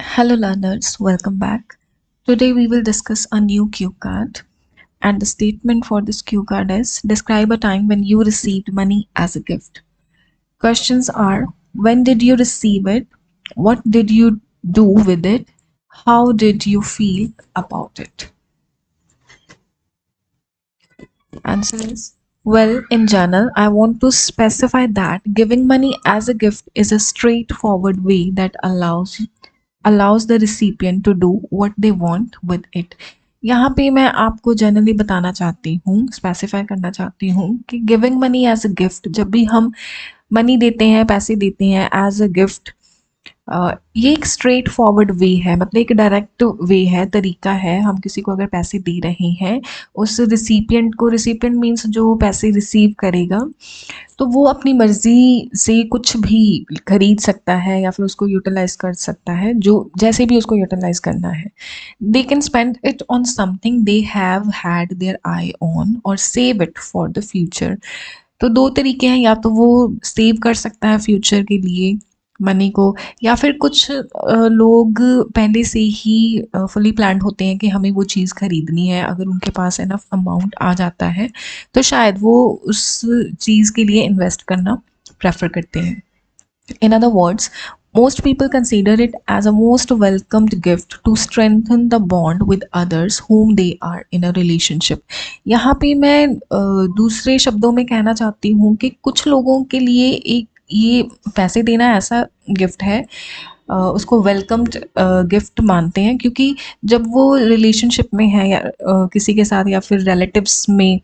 Hello, learners, welcome back. Today we will discuss a new cue card, and the statement for this cue card is describe a time when you received money as a gift. Questions are when did you receive it? What did you do with it? How did you feel about it? Answer is well, in general, I want to specify that giving money as a gift is a straightforward way that allows the recipient to do what they want with it. यहाँ पे मैं आपको generally बताना चाहती हूँ, specify करना चाहती हूँ कि giving money as a gift, जब भी हम मनी देते हैं, पैसे देते हैं एज अ गिफ्ट, ये एक स्ट्रेट फॉरवर्ड वे है, मतलब एक डायरेक्ट वे है, तरीका है। हम किसी को अगर पैसे दे रहे हैं, उस रिसिपिएंट को, रिसिपिएंट मीन्स जो पैसे रिसीव करेगा, तो वो अपनी मर्जी से कुछ भी खरीद सकता है या फिर उसको यूटिलाइज कर सकता है, जो जैसे भी उसको यूटिलाइज करना है। They can spend it on something they have had their eye on or save it for the future. तो दो तरीके हैं, या तो वो सेव कर सकता है फ्यूचर के लिए मनी को, या फिर कुछ लोग पहले से ही फुली प्लान्ड होते हैं कि हमें वो चीज़ खरीदनी है। अगर उनके पास एनफ अमाउंट आ जाता है तो शायद वो उस चीज़ के लिए इन्वेस्ट करना प्रेफर करते हैं। In other words, most people consider it as a most welcomed gift to strengthen the bond with others whom they are in a relationship. यहाँ पे मैं दूसरे शब्दों में कहना चाहती हूँ कि कुछ लोगों के लिए एक ये पैसे देना ऐसा गिफ्ट है, उसको वेलकम्ड गिफ्ट मानते हैं, क्योंकि जब वो रिलेशनशिप में है या किसी के साथ या फिर रिलेटिव्स में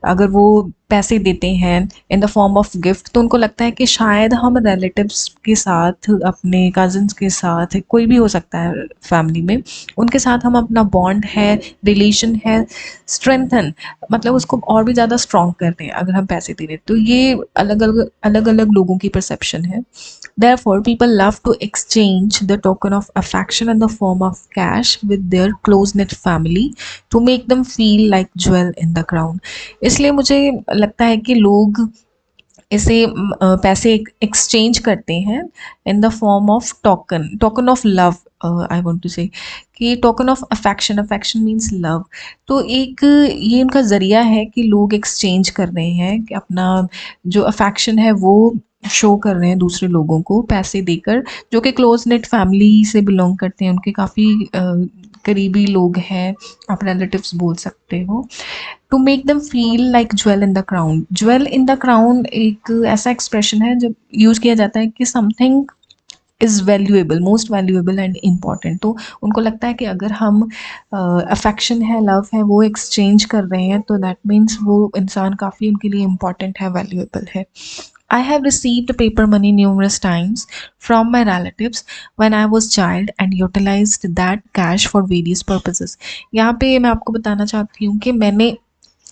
अगर वो पैसे देते हैं in the form of gift, तो उनको लगता है कि शायद हम रिलेटिव्स के साथ, अपने कज़न्स के साथ, कोई भी हो सकता है फैमिली में, उनके साथ हम अपना बॉन्ड है, रिलेशन है, स्ट्रेंथन, मतलब उसको और भी ज़्यादा स्ट्रॉन्ग कर रहे हैं अगर हम पैसे दे रहे हैं। तो ये अलग अलग लोगों की परसेप्शन है। Therefore, people love to exchange the token of affection in the form of cash with their close-knit family to make them feel like jewel in the crown. इसलिए मुझे लगता है कि लोग इसे पैसे एक्सचेंज करते हैं in the form of token of love. I want to say कि token of affection, affection means love. तो एक ये उनका ज़रिया है कि लोग एक्सचेंज कर रहे हैं कि अपना जो अफेक्शन है वो शो कर रहे हैं दूसरे लोगों को पैसे देकर, जो कि क्लोज नेट फैमिली से बिलोंग करते हैं, उनके काफ़ी करीबी लोग हैं, आप रिलेटिव्स बोल सकते हो। To make them feel like jewel in the crown. Jewel in the crown एक ऐसा एक्सप्रेशन है जब यूज़ किया जाता है कि something is valuable, most valuable and important. तो उनको लगता है कि अगर हम अफेक्शन है, लव है, वो एक्सचेंज कर रहे हैं, तो दैट मीन्स वो इंसान काफ़ी उनके लिए इम्पॉर्टेंट है, वैल्यूएबल है। I have received paper money numerous times from my relatives when I was child and utilized that cash for various purposes. यहाँ पे मैं आपको बताना चाहती हूँ कि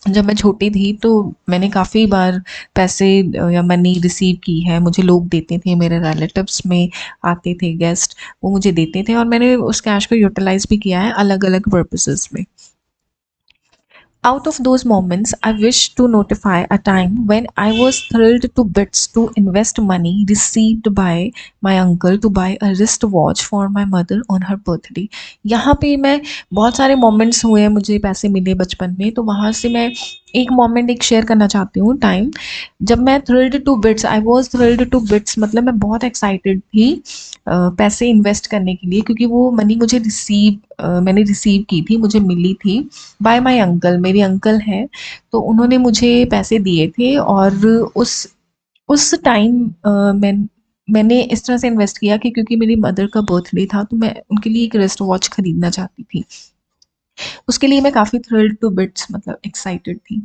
जब मैं छोटी थी तो मैंने काफ़ी बार पैसे या मनी रिसीव की है। मुझे लोग देते थे, मेरे रिलेटिव्स में आते थे गेस्ट, वो मुझे देते थे और मैंने उस कैश को यूटिलाइज़ भी किया है अलग अलग पर्पसेस में। Out of those moments, I wish to notify a time when I was thrilled to bits to invest money received by my uncle to buy a wristwatch for my mother on her birthday. यहाँ पे मैं बहुत सारे moments हुए हैं, मुझे पैसे मिले बचपन में, तो वहाँ से मैं एक मोमेंट एक शेयर करना चाहती हूँ। टाइम जब मैं thrilled to bits, I was thrilled to bits, मतलब मैं बहुत एक्साइटेड थी पैसे इन्वेस्ट करने के लिए, क्योंकि वो मनी मुझे मैंने रिसीव की थी, मुझे मिली थी बाय माय अंकल। मेरे अंकल हैं, तो उन्होंने मुझे पैसे दिए थे और उस टाइम मैंने इस तरह से इन्वेस्ट किया कि क्योंकि मेरी मदर का बर्थडे था, तो मैं उनके लिए एक रिस्ट वॉच खरीदना चाहती थी। उसके लिए मैं काफ़ी थ्रिल्ड टू बिट्स, मतलब एक्साइटेड थी।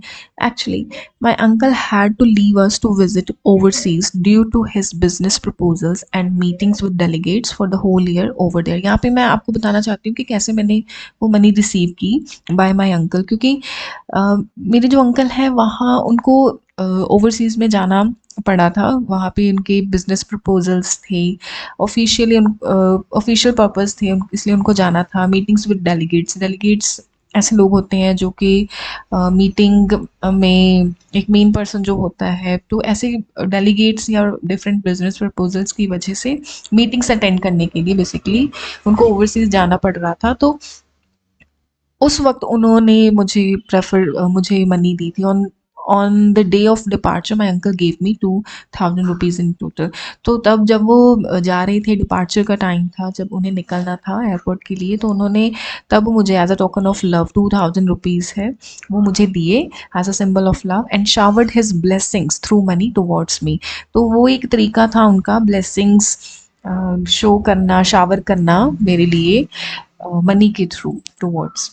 Actually my uncle had to leave us to visit overseas due to his business proposals and meetings with delegates for the whole year over there. यहाँ पे मैं आपको बताना चाहती हूँ कि कैसे मैंने वो मनी रिसीव की बाय माई अंकल, क्योंकि मेरे जो अंकल हैं वहाँ उनको ओवरसीज़ में जाना पड़ा था। वहाँ पे उनके बिजनेस प्रपोजल्स थे, ऑफिशियल पर्पस थे, इसलिए उनको जाना था। मीटिंग्स विद डेलीगेट्स, ऐसे लोग होते हैं जो कि मीटिंग में एक मेन पर्सन जो होता है, तो ऐसे डेलीगेट्स या डिफरेंट बिजनेस प्रपोजल्स की वजह से मीटिंग्स अटेंड करने के लिए बेसिकली उनको ओवरसीज जाना पड़ रहा था। तो उस वक़्त उन्होंने मुझे मनी दी थी। On on the day of departure my uncle gave me 2000 rupees in total. तो तब जब वो जा रहे थे, डिपार्चर का टाइम था, जब उन्हें निकलना था एयरपोर्ट के लिए, तो उन्होंने तब मुझे as a token of love 2000 rupees है, वो मुझे दिए as a symbol of love and showered his blessings through money towards me. तो वो एक तरीका था उनका ब्लेसिंग्स शो करना, शावर करना मेरे लिए मनी के through towards.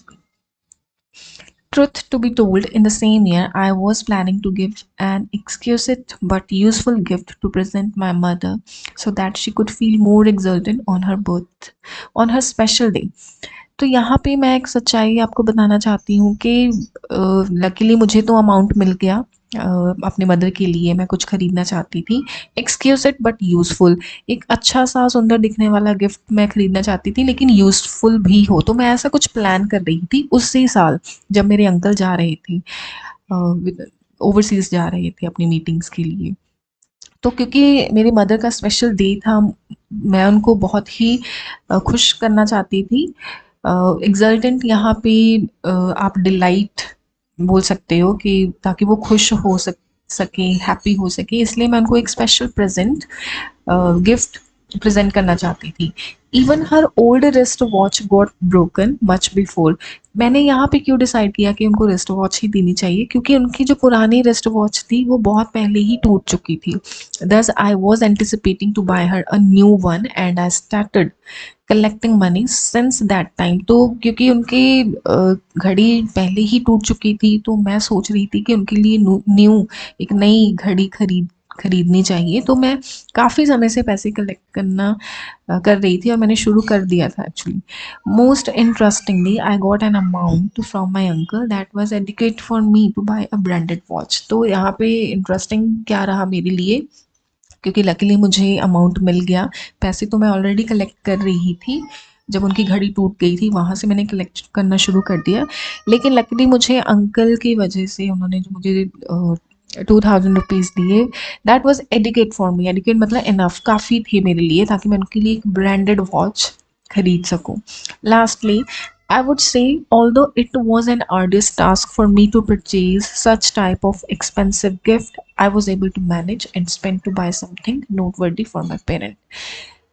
Truth to be told, in the same year, I was planning to give an exquisite but useful gift to present my mother so that she could feel more exultant on her special day. तो यहाँ पे मैं एक सच्चाई आपको बताना चाहती हूँ कि लकीली मुझे तो अमाउंट मिल गया। अपने मदर के लिए मैं कुछ खरीदना चाहती थी, एक्सक्यूज़िट बट यूज़फुल। एक अच्छा सा सुंदर दिखने वाला गिफ्ट मैं खरीदना चाहती थी, लेकिन यूज़फुल भी हो। तो मैं ऐसा कुछ प्लान कर रही थी उसी साल, जब मेरे अंकल जा रहे थे, ओवरसीज़ जा रहे थे अपनी मीटिंग्स के लिए। तो क्योंकि मेरी मदर का स्पेशल डे था, मैं उनको बहुत ही खुश करना चाहती थी। एग्जल्टेंट यहाँ पे आप डिलाइट बोल सकते हो कि ताकि वो खुश हो सके, हैप्पी हो सके, इसलिए मैं उनको एक स्पेशल गिफ्ट प्रेजेंट करना चाहती थी। Even her old wrist watch got broken much before. मैंने यहाँ पे क्यों डिसाइड किया कि उनको रिस्ट वॉच ही देनी चाहिए, क्योंकि उनकी जो पुरानी रिस्ट वॉच थी वो बहुत पहले ही टूट चुकी थी। Thus I was anticipating to buy her a new one and I started collecting money since that time. तो क्योंकि उनकी घड़ी पहले ही टूट चुकी थी, तो मैं सोच रही थी कि उनके लिए न्यू एक नई घड़ी खरीदनी चाहिए। तो मैं काफ़ी समय से पैसे कलेक्ट करना कर रही थी और मैंने शुरू कर दिया था actually. Most interestingly I got an amount from my uncle that was adequate for me to buy a branded watch. तो यहाँ पे इंटरेस्टिंग क्या रहा मेरे लिए, क्योंकि लकीली मुझे अमाउंट मिल गया। पैसे तो मैं ऑलरेडी कलेक्ट कर रही थी, जब उनकी घड़ी टूट गई थी वहाँ से मैंने कलेक्ट करना शुरू कर दिया। लेकिन लकीली मुझे अंकल की वजह से, उन्होंने जो मुझे 2000 रुपीज़ दिए, that was adequate for me. Adequate मतलब इनफ, काफ़ी थे मेरे लिए, ताकि मैं उनके लिए एक ब्रांडेड वॉच खरीद सकूं। Lastly I would say, although it was an arduous task for me to purchase such type of expensive gift, I was able to manage and spend to buy something noteworthy for my parent.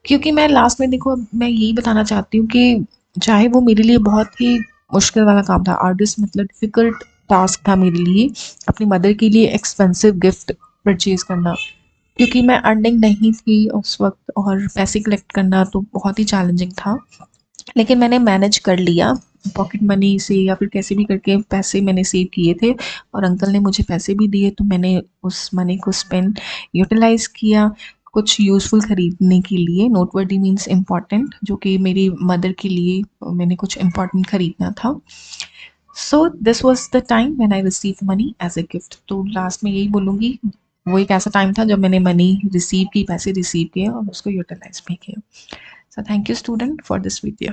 क्योंकि मैं last में, देखो, मैं यही बताना चाहती हूँ कि चाहे वो मेरे लिए बहुत ही मुश्किल वाला काम था, आर्टिस्ट मतलब डिफ़िकल्ट टास्क था मेरे लिए अपनी मदर के लिए एक्सपेंसिव गिफ्ट परचेज़ करना, क्योंकि मैं अर्निंग नहीं थी उस वक़्त और पैसे कलेक्ट करना तो बहुत ही चैलेंजिंग था। लेकिन मैंने मैनेज कर लिया, पॉकेट मनी से या फिर कैसे भी करके पैसे मैंने सेव किए थे, और अंकल ने मुझे पैसे भी दिए, तो मैंने उस मनी को स्पेंड यूटिलाइज़ किया कुछ यूज़फुल खरीदने के लिए। नोटवर्दी मीन्स इम्पॉर्टेंट, जो कि मेरी मदर के लिए मैंने कुछ इम्पॉर्टेंट खरीदना था। So this was the time when I receive money as a gift. तो लास्ट में यही बोलूँगी, वो एक ऐसा टाइम था जब मैंने मनी रिसीव की, पैसे रिसीव किए और उसको यूटिलाइज भी किया। So thank you student for this video.